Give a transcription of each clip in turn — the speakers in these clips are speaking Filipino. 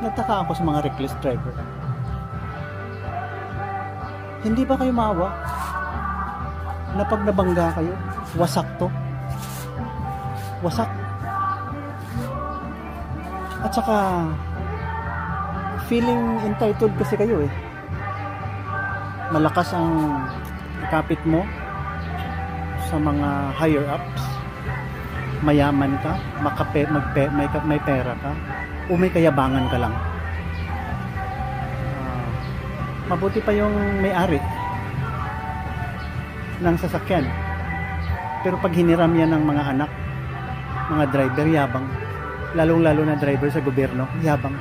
Nagtaka ako sa mga reckless driver. Hindi ba kayo maawa na pag nabangga kayo, wasak to? Wasak. At saka feeling entitled kasi kayo eh. Malakas ang kapit mo sa mga higher ups. Mayaman ka, may pera ka, o may kayabangan ka lang. Mabuti pa yung may-ari ng sasakyan. Pero pag hiniram yan ng mga anak, mga driver, yabang. Lalong-lalo na driver sa gobyerno, yabang.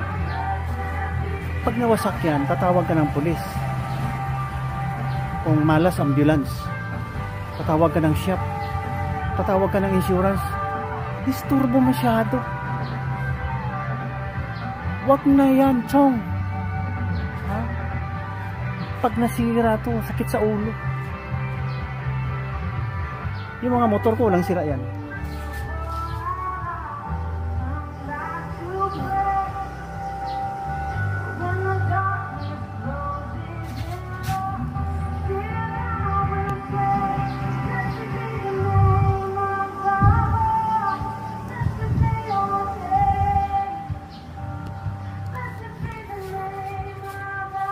Pag nawasak yan, tatawag ka ng pulis. Kung malas, ambulance. Tatawag ka ng shop. Tatawag ka ng insurance. Disturbo masyado. Wag na yan, chong. Ha? Pag nasira to, sakit sa ulo. Yung mga motor ko, walang sira yan.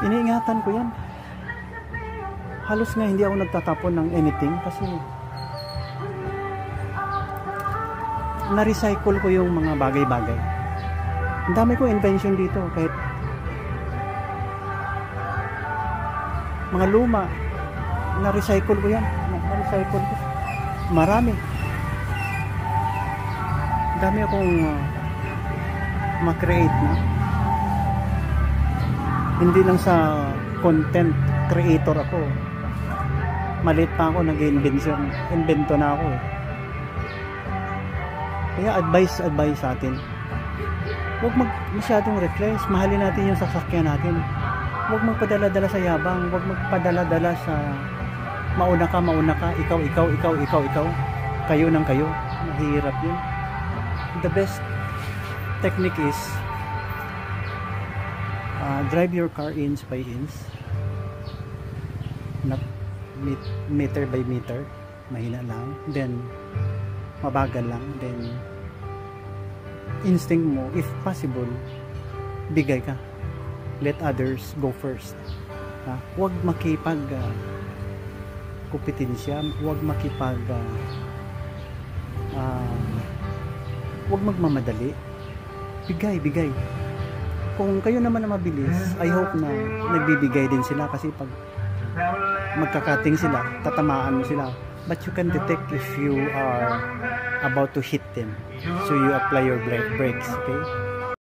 Iniingatan ko yan. Halos nga hindi ako nagtatapon ng anything kasi na-recycle ko yung mga bagay-bagay. Ang dami ko invention dito, kahit mga luma, na-recycle ko yan. Na-recycle ko. Marami. Dami akong ma-create na. Hindi lang sa content creator ako. Maliit pa ako, nag-invento na ako. Kaya advice sa atin. Huwag masyadong reckless. Mahalin natin yung sasakyan natin. Huwag magpadala-dala sa yabang. Huwag magpadala-dala sa mauna ka, ikaw. Kayo ng kayo. Mahirap yun. The best technique is drive your car inch by inch, not meter by meter, mahina lang, then mabagal lang, then instinct mo, if possible, bigay ka, let others go first. Huwag makipag kompetensya, huwag makipag huwag magmamadali, bigay. Kung kayo naman na mabilis, I hope na nagbibigay din sila, kasi pag magkakating sila, tatamaan mo sila. But you can detect if you are about to hit them, so you apply your brakes, okay?